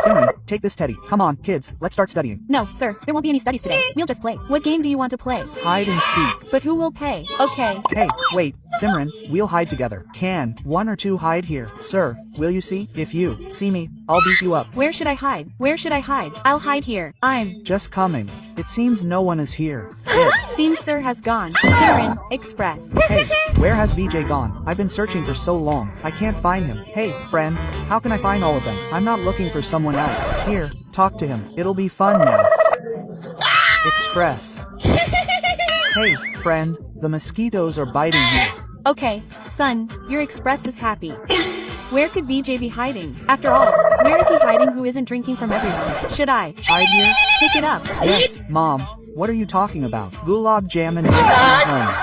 Simran, take this teddy. Come on, kids, let's start studying. No, sir, there won't be any studies today. We'll just play. What game do you want to play? Hide and seek. But who will pay? Okay. Hey, wait, Simran, we'll hide together. Can one or two hide here? Sir, will you see? If you see me, I'll beat you up. Where should I hide? Where should I hide? I'll hide here. I'm. Just coming. It seems no one is here. Seems sir has gone. Siren Express. Hey, where has Vijay gone? I've been searching for so long. I can't find him. Hey, friend, how can I find all of them? I'm not looking for someone else. Here, talk to him. It'll be fun now. Express. Hey, friend, the mosquitoes are biting here. Okay, son, your Express is happy. Where could VJ be hiding? After all, where is he hiding who isn't drinking from everyone? Should I Hide here? pick it up? Yes, Mom. What are you talking about? Gulab jam and biscuit home.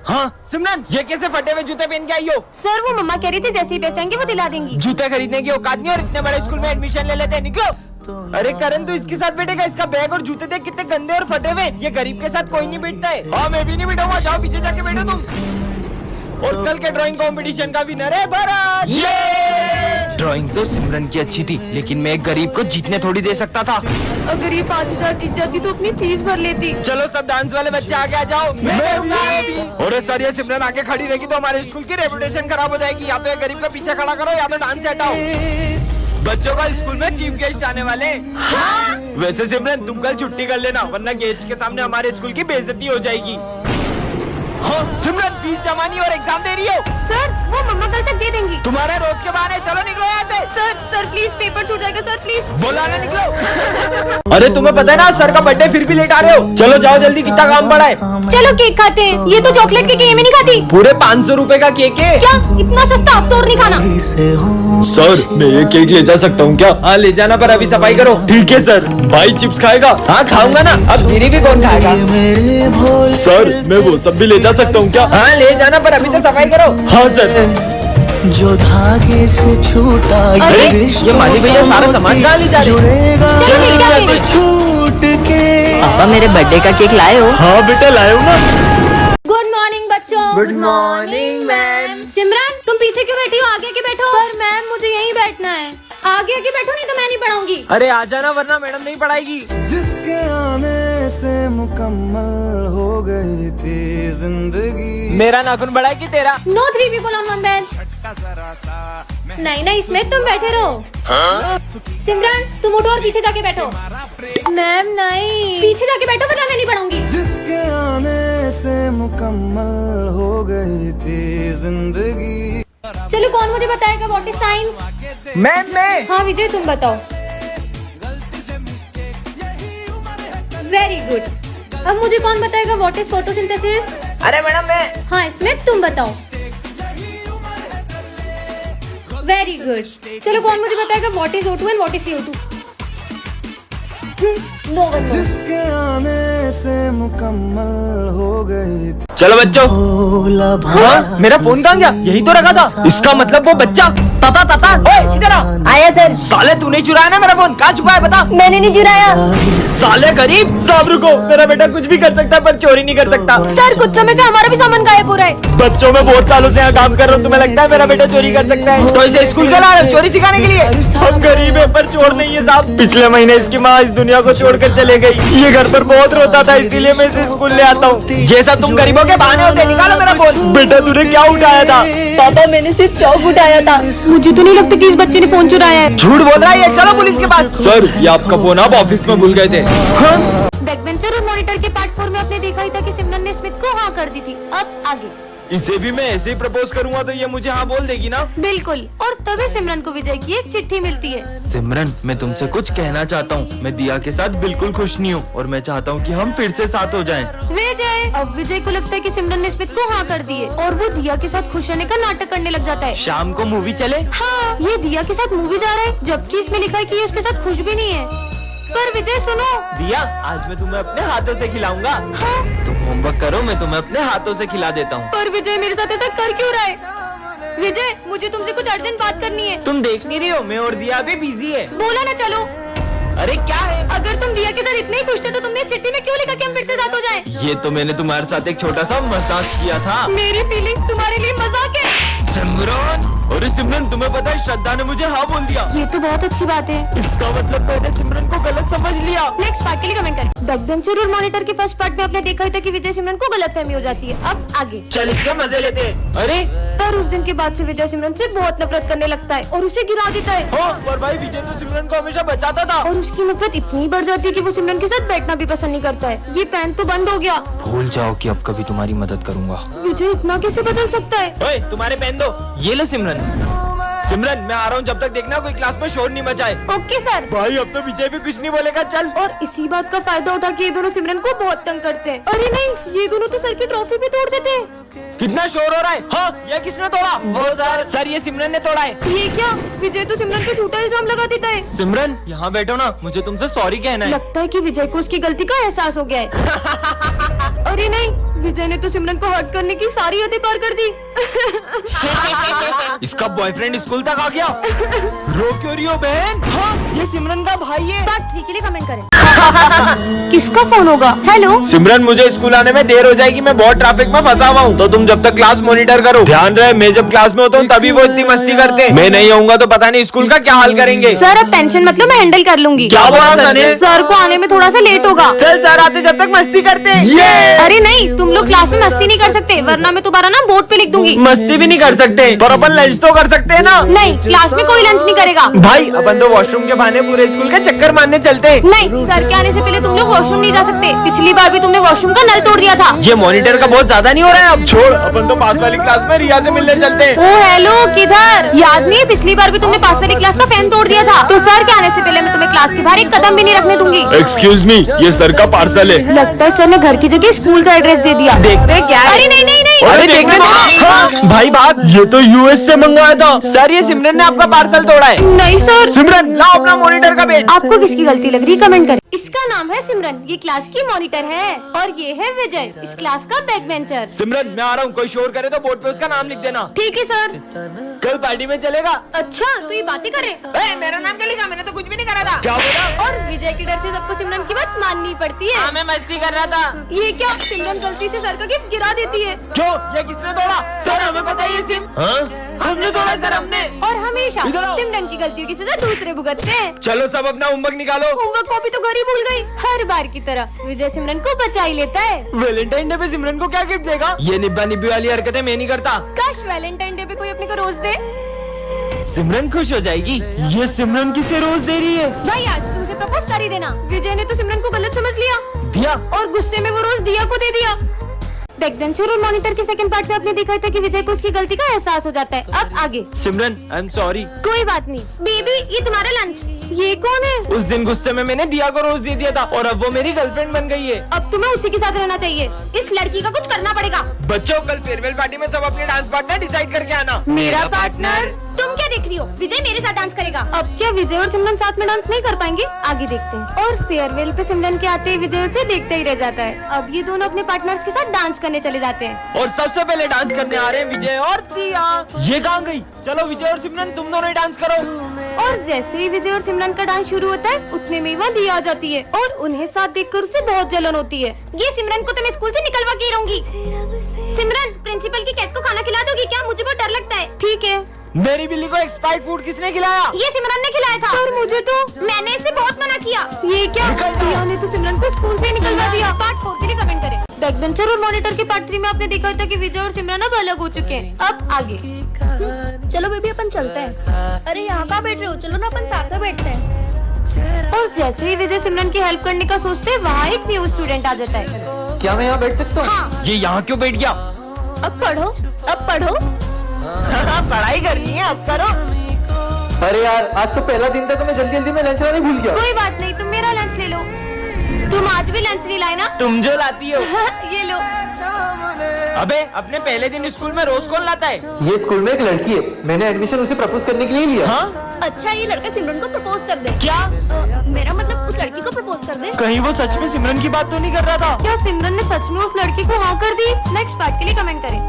हाँ सिमरन, ये कैसे फटे हुए जूते पहन के आई हो? Sir वो मम्मा कह रही थी जैसे ही पैसे आएंगे वो दिला देंगी। जूते खरीदने की औकात नहीं और इतने बड़े स्कूल में एडमिशन ले लेते हैं, निकलो। अरे करण तू इसके साथ बैठेगा, इसका बैग और जूते देख कितने गंदे और फटे हुए। ये गरीब के साथ कोई नहीं बैठता है। हाँ मैं भी नहीं बैठूंगा, जाओ पीछे जाके बैठो तुम। और कल के ड्राइंग कंपटीशन का विनर है भरत। ड्राइंग तो सिमरन की अच्छी थी, लेकिन मैं एक गरीब को जीतने थोड़ी दे सकता था। अगर ये 5000 जीत जाती तो अपनी फीस भर लेती। चलो सब डांस वाले बच्चे आगे आ जाओ। और सर ये सिमरन आगे खड़ी रहेगी तो हमारे स्कूल की रेपुटेशन खराब हो जाएगी। या तो ये गरीब का पीछे खड़ा करो या तो डांस से हटाओ। बच्चों का स्कूल में चीफ गेस्ट आने वाले। हाँ? वैसे सिमरन तुम कल छुट्टी कर लेना, वरना गेस्ट के सामने हमारे स्कूल की बेइज्जती हो जाएगी। हाँ सिमरन फीस जमा नहीं और एग्जाम दे रही हो। सर वो मम्मा कल तक दे देंगी। तुम्हारे रोज के बहाने, चलो निकलो यहाँ से। सर प्लीज पेपर छूट जाएगा सर प्लीज। बोला ना निकलो। अरे तुम्हें पता है ना सर का बर्थडे फिर भी लेट आ रहे हो। चलो जाओ जल्दी, कितना काम पड़ा है। चलो केक खाते हैं। ये तो चॉकलेट के केक में नहीं खाती। पूरे 500 रुपए का केक है। क्या इतना सस्ता? आप तो और नहीं खाना। सर मैं ये केक ले जा सकता हूँ क्या? हाँ ले जाना, पर अभी सफाई करो। ठीक है सर। भाई चिप्स खाएगा? हाँ खाऊंगा ना। अब गिरी भी कौन खाएगा? सर मैं वो सब भी ले जा सकता हूँ क्या? हाँ ले जाना, पर अभी तो सफाई करो। हाँ सर। जो धागे से छूटा ये माली भैया सारा सामान कहाँ ले जा रहे हैं? छूट के। पापा मेरे बर्थडे का केक लाए हो? हाँ बेटा लाया हूँ ना। गुड मॉर्निंग बच्चों। Good morning ma'am. सिमरन तुम पीछे क्यों बैठी हो? आगे आके बैठो। पर मैम मुझे यहीं बैठना है। आगे आके बैठो नहीं तो मैं नहीं पढ़ाऊंगी। अरे आ जाना वरना मैडम नहीं पढ़ाएगी। जिसके आने से मुकम्मल हो गई थी जिंदगी। मेरा नाखून बड़ा है कि तेरा? No 3 people on one bench। नहीं नहीं इसमें तुम बैठे रहो। सिमरन तुम उठो और पीछे जाके बैठो। मैम नहीं, पीछे जाके बैठो वरना मैं नहीं पढ़ाऊंगी। जिसके आने से मुकम्मल हो गई थी जिंदगी। चलो कौन मुझे बताएगा व्हाट इज साइंस? मैं। हाँ विजय तुम बताओ। Very good. अब मुझे कौन बताएगा व्हाट इज फोटोसिंथेसिस? अरे मैडम मैं। हाँ इसमें तुम बताओ। Very good. चलो कौन मुझे बताएगा what is O2 and what is CO2? No one knows. जिसके आने से मुकम्मल हो गई थी। चलो बच्चों। हाँ मेरा फोन कहाँ गया? यही तो रखा था। इसका मतलब वो बच्चा। पापा पापा ओए इधर आ। आया सर। साले तूने चुराया ना मेरा फोन? कहाँ छुपा है बता। मैंने नहीं चुराया। साले गरीब। साहब रुको, मेरा बेटा कुछ भी कर सकता है पर चोरी नहीं कर सकता। सर कुछ समय से हमारा भी सामान गायब हो रहा है। बच्चों में बहुत सालों से यहाँ काम कर रहा हूँ, तुम्हें लगता है मेरा बेटा चोरी कर सकता है? तो इसे स्कूल का ला रहे हो चोरी सिखाने के लिए? हम गरीब है पर चोर नहीं है साहब। पिछले महीने इसकी माँ इस दुनिया को छोड़कर चले गई। ये घर पर बहुत रोता था, इसीलिए मैं इसे स्कूल ले आता हूँ। ये सब तुम गरीबों के बहाने होते। निकालो मेरा फोन। बेटा तूने क्या उठाया था? पापा मैंने सिर्फ चौक उठाया था। मुझे तो नहीं लगता कि इस बच्चे ने फोन चुराया है। झूठ बोल रहा है ये। चलो पुलिस के पास। सर ये आपका फोन आप ऑफिस में भूल गए थे। बैकबेंचर और मॉनिटर के पार्ट 4 में आपने देखा ही था कि सिमरन ने स्मिथ को हाँ कर दी थी। अब आगे। इसे भी मैं ऐसे ही प्रपोज करूंगा तो ये मुझे हाँ बोल देगी ना? बिल्कुल। और तभी सिमरन को विजय की एक चिट्ठी मिलती है। सिमरन मैं तुमसे कुछ कहना चाहता हूँ। मैं दिया के साथ बिल्कुल खुश नहीं हूँ और मैं चाहता हूँ कि हम फिर से साथ हो जाएं। विजय। अब विजय को लगता है कि सिमरन ने स्मिथ को हाँ कर दी है और वो दिया के साथ खुश रहने का नाटक करने लग जाता है। शाम को मूवी चले? हाँ ये दिया के साथ मूवी जा रहा है जबकि इसमें लिखा है कि ये उसके साथ खुश भी नहीं है। पर विजय सुनो। दिया आज मैं तुम्हें अपने हाथों से खिलाऊंगा। हाँ? तुम होमवर्क करो, मैं तुम्हें अपने हाथों से खिला देता हूँ। पर विजय मेरे साथ ऐसा कर क्यों रहा है? विजय मुझे तुमसे कुछ अर्जेंट बात करनी है। तुम देख नहीं रही हो मैं और दिया भी बिजी है। बोला ना चलो। अरे क्या है? अगर तुम दिया के साथ इतने ही खुश थे तो तुमने इस चिट्ठी में क्यों लिखा कि हम फिर से साथ हो जाएं? ये तो मैंने तुम्हारे साथ एक छोटा सा मजाक किया था। मेरी फीलिंग्स तुम्हारे लिए मजाक है। सिमरन अरे सिमरन, तुम्हें पता है श्रद्धा ने मुझे हाँ बोल दिया। ये तो बहुत अच्छी बात है। इसका मतलब मैंने सिमरन को गलत समझ लिया। नेक्स्ट पार्ट के लिए कमेंट करें। बैक बेंचर और मॉनिटर के फर्स्ट पार्ट में आपने देखा ही था कि विजय सिमरन को गलतफहमी हो जाती है। अब आगे चल इसका मजे लेते हैं। अरे पर उस दिन के बाद से विजय सिमरन से बहुत नफरत करने लगता है और उसे गिरा देता है। हाँ, पर भाई विजय तो सिमरन को हमेशा बचाता था। और उसकी नफरत इतनी बढ़ जाती है कि वो सिमरन के साथ बैठना भी पसंद नहीं करता है। ये पेन तो बंद हो गया। भूल जाओ कि अब कभी तुम्हारी मदद करूंगा। विजय इतना कैसे बदल सकता है? ओए, तुम्हारे पेन दो। ये लो सिमरन। सिमरन, मैं आ रहा हूँ, जब तक देखना कोई क्लास में शोर नहीं मचाए। Okay sir. भाई अब तो विजय भी कुछ नहीं बोलेगा। चल। और इसी बात का फायदा उठा के ये दोनों सिमरन को बहुत तंग करते हैं। अरे नहीं, ये दोनों तो सर की ट्रॉफी भी तोड़ देते हैं। कितना शोर हो रहा है? हाँ, ये किसने तोड़ा? वो सर ये सिमरन ने तोड़ा है। ये क्या? विजय तो सिमरन पे झूठा इल्जाम लगा देता है। सिमरन, यहाँ बैठो ना, मुझे तुमसे सॉरी कहना है। लगता है कि विजय को उसकी गलती का एहसास हो गया है। अरे नहीं, विजय ने तो सिमरन को हर्ट करने की सारी हदें पार कर दी। इसका बॉयफ्रेंड स्कूल तक आ गया। रो क्यों रही हो बहन? हाँ, ये सिमरन का भाई है। पार्ट 3 के लिए कमेंट करें। किसका फोन होगा? हेलो सिमरन, मुझे स्कूल आने में देर हो जाएगी, मैं बहुत ट्रैफिक में फंसा हुआ हूँ, तो तुम जब तक क्लास मॉनिटर करो। ध्यान रहे, मैं जब क्लास में होता हूँ तभी वो इतनी मस्ती करते हैं। मैं नहीं आऊंगा तो पता नहीं स्कूल का क्या हाल करेंगे। सर, अब टेंशन मतलब मैं हैंडल कर लूंगी। क्या बोला सर ने? सर को आने में थोड़ा सा लेट होगा। चल सर आते जब तक मस्ती करते हैं। अरे नहीं, तुम लोग क्लास में मस्ती नहीं कर सकते, वरना मैं तुम्हारा ना बोर्ड पे लिख दूंगी। मस्ती भी नहीं कर सकते, पर अपन लंच तो कर सकते हैं ना। नहीं, क्लास में कोई लंच नहीं करेगा। भाई अपन तो वॉशरूम के बहाने पूरे स्कूल के चक्कर मारने चलते हैं। नहीं, सर के आने से पहले तुम लोग वॉशरूम नहीं जा सकते। पिछली बार भी तुमने वॉशरूम का नल तोड़ दिया था। ये मॉनिटर का बहुत ज्यादा नहीं हो रहा है? अब छोड़, अपन तो पास वाली क्लास में रिया से मिलने चलते हैं। ओ हेलो, किधर? याद नहीं है पिछली बार भी तुमने पास वाली क्लास का फैन तोड़ दिया था? तो सर के आने से पहले मैं तुम्हें क्लास के बाहर एक कदम भी नहीं रखने दूंगी। एक्सक्यूज मी, ये सर का पार्सल है। लगता है सर ने घर की जगह स्कूल का एड्रेस दे दिया। देखते हैं क्या है। अरे नहीं नहीं नहीं, अरे देखने दो। हाँ, भाई बात, ये तो यूएस से मंगवाया था। सर ये सिमरन ने आपका पार्सल तोड़ा है। नहीं सर। सिमरन लाओ अपना मॉनिटर का पेज। आपको किसकी गलती लग रही है कमेंट करें। इसका नाम है सिमरन, ये क्लास की मॉनिटर है, और ये है विजय, इस क्लास का बैक बेंचर। सिमरन, मैं आ रहा हूँ, कोई शोर करे तो बोर्ड पे उसका नाम लिख देना। ठीक है सर। कल पार्टी में चलेगा? अच्छा, तो ये बातें करे। मेरा नाम क्या लिखा? मैंने तो कुछ भी नहीं करा था। क्या बोला? और विजय के डर से सबको सिमरन की बात माननी पड़ती है। मैं मस्ती कर रहा था। ये क्या? सिमरन गलती से सर का गिफ्ट गिरा देती है। क्यों? ये किसने तोड़ा? सर हमें पता है ये सिम। हमने तोड़ा सर, हमने। और हमेशा इधर आओ। सिमरन की गलतियों की सजा दूसरे भुगतते हैं। चलो सब अपना होमवर्क निकालो। होमवर्क कॉपी तो घर ही भूल गई। हर बार की तरह विजय सिमरन को बचा ही लेता है। वैलेंटाइन डे पे सिमरन को क्या गिफ्ट देगा? ये निब्बा निब्बी वाली हरकतें मैं नहीं करता। काश वैलेंटाइन डे पे कोई अपने को रोज दे। सिमरन खुश हो जाएगी। ये सिमरन किसे रोज दे रही है? भाई आज तू उसे प्रपोज कर ही देना। विजय ने तो सिमरन को गलत समझ लिया दिया। और गुस्से में वो रोज दिया को दे दिया। बैक बेंचर और मॉनिटर के सेकंड पार्ट में आपने देखा था कि विजय को उसकी गलती का एहसास हो जाता है। अब आगे। सिमरन आई एम सॉरी। कोई बात नहीं। बेबी, ये तुम्हारा लंच। ये कौन है? उस दिन गुस्से में मैंने दिया को रोज दे दिया था और अब वो मेरी गर्लफ्रेंड बन गई है। अब तुम्हें उसी के साथ रहना चाहिए। इस लड़की का कुछ करना पड़ेगा। बच्चों, कल फेयरवेल पार्टी में सब अपने डांस पार्टनर डिसाइड करके आना। मेरा पार्टनर? तुम क्या देख रही हो? विजय मेरे साथ डांस करेगा। अब क्या विजय और सिमरन साथ में डांस नहीं कर पाएंगे? आगे देखते हैं। और फेयरवेल पे सिमरन के आते ही विजय उसे देखते ही रह जाता है। अब ये दोनों अपने पार्टनर्स के साथ डांस करने चले जाते हैं। और सबसे पहले डांस करने आ रहे हैं विजय और दिया। ये कहाँ गई? चलो विजय और सिमरन तुम दोनों ही डांस करो। और जैसे ही विजय और सिमरन का डांस शुरू होता है, उतने में वहाँ दिया आ जाती है और उन्हें साथ देखकर उसे बहुत जलन होती है। ये सिमरन को तो मैं स्कूल से निकलवा के ही रहूंगी। सिमरन, प्रिंसिपल की कैट को खाना खिला दोगी क्या? मुझे बहुत डर लगता है। ठीक है। मेरी बिल्ली को एक्सपायर्ड फूड किसने खिलाया? ये सिमरन ने खिलाया था। पर मुझे तो, मैंने इसे बहुत मना किया। ये क्या? दिया ने तो सिमरन को स्कूल से ही निकलवा दिया। पार्ट 4 के लिए कमेंट करें। बैक बेंचर और मॉनिटर के पार्ट 3 में आपने देखा था कि विजय और सिमरन अब अलग हो चुके हैं। अब आगे। चलो बेबी अपन चलते हैं। अरे यहाँ कहाँ बैठ रहे हो? चलो ना अपन साथ में बैठते हैं। और जैसे ही विजय सिमरन की हेल्प करने का सोचते हैं, वहाँ एक न्यू स्टूडेंट आ जाता है। क्या मैं यहाँ बैठ सकता हूँ? हाँ। ये यहाँ क्यों बैठ गया? अब पढ़ो, अब पढ़ो। पढ़ाई करनी है, अब करो। अरे यार, आज तो पहला दिन था तो मैं जल्दी जल्दी में लंच लाने भूल गया। कोई बात नहीं, तुम मेरा लंच ले लो। तुम आज भी लंच नहीं लाए ना? तुम जो लाती हो। ये लो। अबे अपने पहले दिन स्कूल में रोज कौन लाता है? ये स्कूल में एक लड़की है, मैंने एडमिशन उसे प्रपोज करने के लिए लिया। हाँ? अच्छा, ये लड़का सिमरन को प्रपोज कर दे। क्या? मेरा मतलब उस लड़की को प्रपोज कर दे। कहीं वो सच में सिमरन की बात तो नहीं कर रहा था? क्या सिमरन ने सच में उस लड़की को हाँ कर दी? नेक्स्ट पार्ट के लिए कमेंट करें।